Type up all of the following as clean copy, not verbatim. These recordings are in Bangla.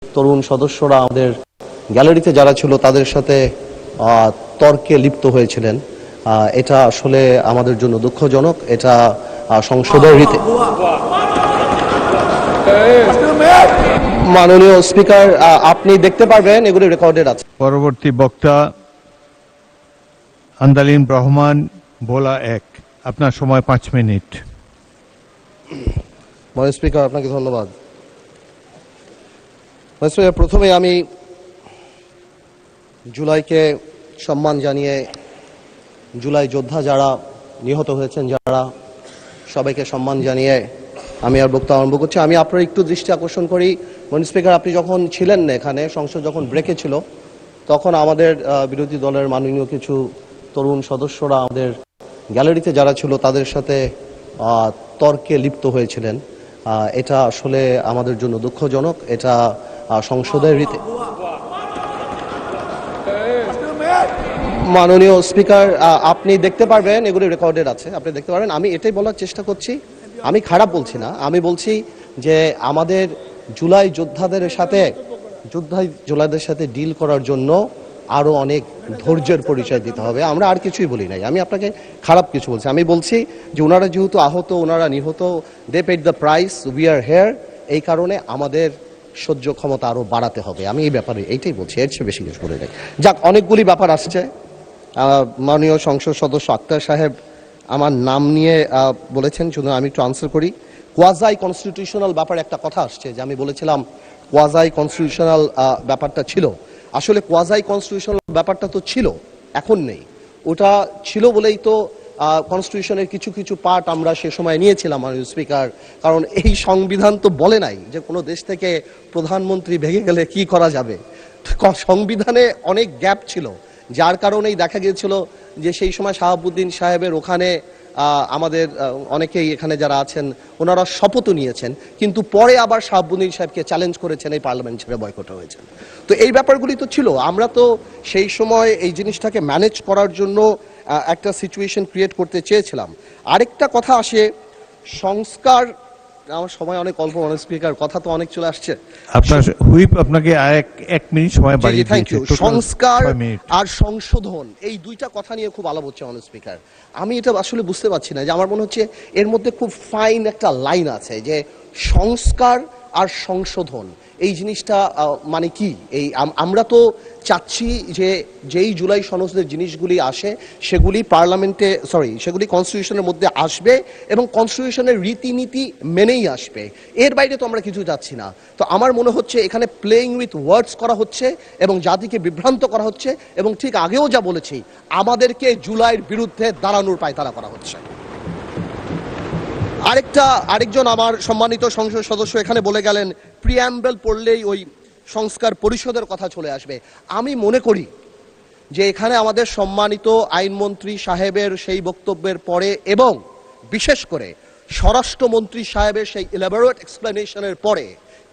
তরুণ সদস্যরা আমাদের গ্যালারিতে যারা ছিল তাদের সাথে তর্কে লিপ্ত হয়েছিলেন। এটা আসলে আমাদের জন্য দুঃখজনক। এটা সংসদের রীতি। মাননীয় স্পিকার, আপনি দেখতে পারবেন এগুলি রেকর্ডেড আছে। পরবর্তী বক্তা আন্দালিন রহমান ভোলা 1, আপনার সময় 5 মিনিট। মাননীয় স্পিকার, আপনাকে ধন্যবাদ। মাননীয় স্পিকার, প্রথমে আমি জুলাইকে সম্মান জানিয়ে জুলাই যোদ্ধা যারা নিহত হয়েছেন, যারা সবাইকে সম্মান জানিয়ে আমি আর বক্তব্য আরম্ভ করছি। আমি আপনার একটু দৃষ্টি আকর্ষণ করি। মাননীয় স্পিকার, আপনি যখন ছিলেন না এখানে, সংসদ যখন ব্রেকে ছিল, তখন আমাদের বিরোধী দলের মাননীয় কিছু তরুণ সদস্যরা আমাদের গ্যালারিতে যারা ছিল তাদের সাথে তর্কে লিপ্ত হয়েছিলেন। এটা আসলে আমাদের জন্য দুঃখজনক। এটা সংসদের রীতি। মাননীয় স্পিকার, আপনি দেখতে পারবেন এগুলি রেকর্ডেড আছে, আপনি দেখতে পারবেন। আমি এটাই বলার চেষ্টা করছি, আমি খারাপ বলছি না, আমি বলছি যে আমাদের জুলাই যোদ্ধাদের সাথে ডিল করার জন্য আরো অনেক ধৈর্যের পরিচয় দিতে হবে। আমরা আর কিছুই বলি নাই, আমি আপনাকে খারাপ কিছু বলছি। আমি বলছি যে ওনারা যেহেতু আহত, ওনারা নিহত, they paid the price, we are here, এই কারণে আমাদের সহ্য ক্ষমতা আরো বাড়াতে হবে। আমি এই ব্যাপারে এইটাই বলছি, এর চেয়ে বেশি কিছু বলে নাই। যাক, অনেকগুলি ব্যাপার আসছে। মাননীয় সংসদ সদস্য আক্তার সাহেব আমার নাম নিয়ে বলেছেন, শুধু আমি একটু আনসার করি। কোয়াজাই কনস্টিটিউশনাল ব্যাপারে একটা কথা আসছে, যে আমি বলেছিলাম কোয়াজাই কনস্টিটিউশনাল ব্যাপারটা ছিল। আসলে কোয়াজাই কনস্টিটিউশনাল ব্যাপারটা তো ছিল, এখন নেই। ওটা ছিল বলেই তো কনস্টিটিউশনের কিছু কিছু পার্ট আমরা সে সময় নিয়েছিলাম, মাননীয় স্পিকার। কারণ এই সংবিধান তো বলে নাই যে কোনো দেশ থেকে প্রধানমন্ত্রী ভেঙে গেলে কি করা যাবে। সংবিধানে অনেক গ্যাপ ছিল, যার কারণেই দেখা গিয়েছিল যে সেই সময় শাহাবুদ্দিন সাহেবের ওখানে আমাদের অনেকেই এখানে যারা আছেন ওনারা শপথও নিয়েছেন, কিন্তু পরে আবার শাহাবুদ্দিন সাহেবকে চ্যালেঞ্জ করেছেন, এই পার্লামেন্ট ছেড়ে বয়কট হয়েছেন। তো এই ব্যাপারগুলি তো ছিল। আমরা তো সেই সময় এই জিনিসটাকে ম্যানেজ করার জন্য একটা সিচুয়েশন ক্রিয়েট করতে চেয়েছিলাম। আরেকটা কথা আসে, সংস্কার। আমার সময় অনেক অল্প, মাননীয় স্পিকার, কথা তো অনেক চলে আসছে। আপনার হুইপ আপনাকে এক মিনিট সময় বাড়িয়ে দিয়েছে। সংস্কার আর সংশোধন, এই দুইটা কথা নিয়ে খুব আলাপ হচ্ছে, মাননীয় স্পিকার। আমি এটা আসলে বুঝতে পারছি না, যে আমার মনে হচ্ছে এর মধ্যে খুব ফাইন একটা লাইন আছে, যে সংস্কার আর সংশোধন এই জিনিসটা মানে কি। এই আমরা তো চাচ্ছি যে যেই জুলাই সনদের জিনিসগুলি আসে সেগুলি পার্লামেন্টে, সেগুলি কনস্টিটিউশনের মধ্যে আসবে এবং কনস্টিটিউশনের রীতিনীতি মেনেই আসবে। এর বাইরে তো আমরা কিছু যাচ্ছি না। তো আমার মনে হচ্ছে এখানে প্লেইং উইথ ওয়ার্ডস করা হচ্ছে এবং জাতিকে বিভ্রান্ত করা হচ্ছে, এবং ঠিক আগেও যা বলেছি, আমাদেরকে জুলাইয়ের বিরুদ্ধে দাঁড়ানোর পায়তারা করা হচ্ছে। আরেকজন আমার সম্মানিত সংসদ সদস্য এখানে বলে গেলেন প্রিঅ্যাম্বল পড়লেই ওই সংস্কার পরিষদের কথা চলে আসবে। আমি মনে করি যে এখানে আমাদের সম্মানিত আইনমন্ত্রী সাহেবের সেই বক্তব্যের পরে এবং বিশেষ করে স্বরাষ্ট্রমন্ত্রী সাহেবের সেই ইলাবোরেট এক্সপ্লেনেশনের পরে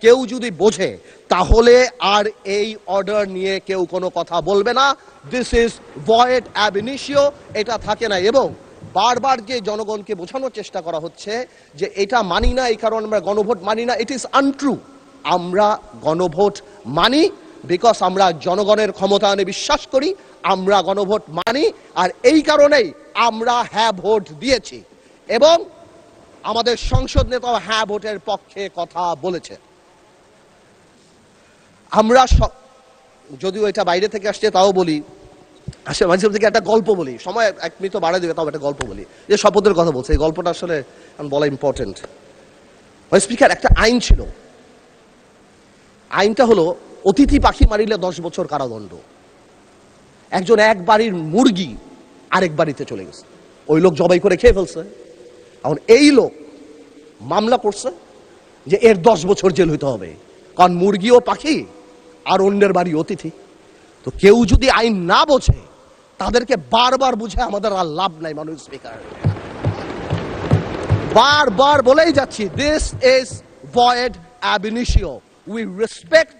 কেউ যদি বোঝে, তাহলে আর এই অর্ডার নিয়ে কেউ কোনো কথা বলবে না। This is void ab initio, এটা থাকে না। এবং বারবার যে জনগণকে বোঝানোর চেষ্টা করা হচ্ছে যে এটা মানি না, এই কারণে আমরা গণভোট মানি না, ইট ইজ আনট্রু। আমরা গণভোট মানি বিকজ আমরা জনগণের ক্ষমতায়নে বিশ্বাস করি, আমরা গণভোট মানি, আর এই কারণেই আমরা হ্যাঁ ভোট দিয়েছি। এবং আমাদের সংসদ নেতাও হ্যাঁ ভোটের পক্ষে কথা বলেছে। আমরা যদিও এটা বাইরে থেকে আসছে তাও বলি, আসলে মাঝে থেকে একটা গল্প বলি, সময় 1 মিনিট তো বাড়া দেবে, তাও একটা গল্প বলি, যে শপথের কথা বলছে। এই গল্পটা আসলে বলা ইম্পর্টেন্ট। স্পিকার, একটা আইন ছিল, আইনটা হলো অতিথি পাখি মারিলে 10 বছর কারাদণ্ড। একজন এক বাড়ির মুরগি আরেক বাড়িতে চলে গেছে, ওই লোক জবাই করে খেয়ে ফেলছে। এখন এই লোক মামলা করছে যে এর 10 বছর জেল হইতে হবে, কারণ মুরগিও পাখি আর অন্যের বাড়ি অতিথি। তো কেউ যদি আইন না বোঝে, তাদেরকে বারবার বুঝে আমাদের আর লাভ নাই। মাননীয় স্পিকার, বারবার বলেই যাচ্ছি, this is void ab initio. We respect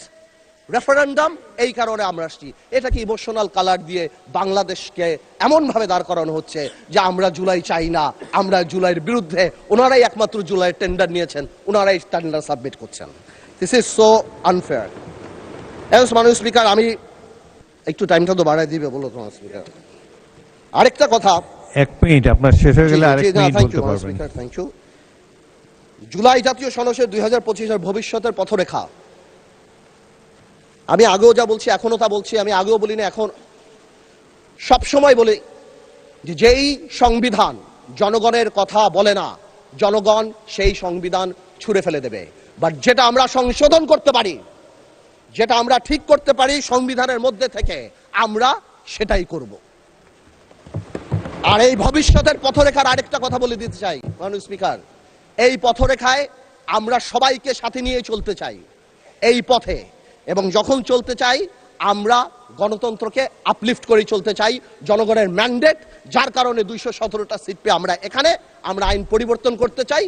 referendum, এই কারণে আমরা আসছি। এটাকে ইমোশনাল কালার দিয়ে বাংলাদেশকে এমন ভাবে দাঁড় করানো হচ্ছে যে আমরা জুলাই চাই না, আমরা জুলাইয়ের বিরুদ্ধে। ওনারাই একমাত্র জুলাইয়ের টেন্ডার নিয়েছেন, ওনারাই টেন্ডার সাবমিট করছেন। This is so unfair. মাননীয় স্পিকার, আমি একটু টাইমটা তো বাড়াই দিবে বলো তোমার স্পিকার। আরেকটা কথা, 1 মিনিট আপনার শেষ হয়ে গেলে আরেক মিনিট বলতে পারবেন। Thank you. জুলাই জাতীয় সনদের 2025-এর ভবিষ্যতের পথরেখা, আমি আগেও যা বলছি এখনো তা বলছি, আমি আগেও বলি না, এখন সবসময় বলি যে যেই সংবিধান জনগণের কথা বলে না, জনগণ সেই সংবিধান ছুঁড়ে ফেলে দেবে। বাট যেটা আমরা সংশোধন করতে পারি, যেটা আমরা ঠিক করতে পারি সংবিধানের মধ্যে থেকে, আমরা সেটাই করব। আর এই ভবিষ্যতের পথরেখার আরেকটা কথা বলে দিতে চাই মাননীয় স্পিকার, এই পথরেখায় আমরা সবাইকে সাথে নিয়ে চলতে চাই এই পথে, এবং যখন চলতে চাই আমরা গণতন্ত্রকে আপলিফট করে চলতে চাই। জনগণের ম্যান্ডেট, যার কারণে 217টা সিট পেয়ে আমরা এখানে, আমরা আইন পরিবর্তন করতে চাই।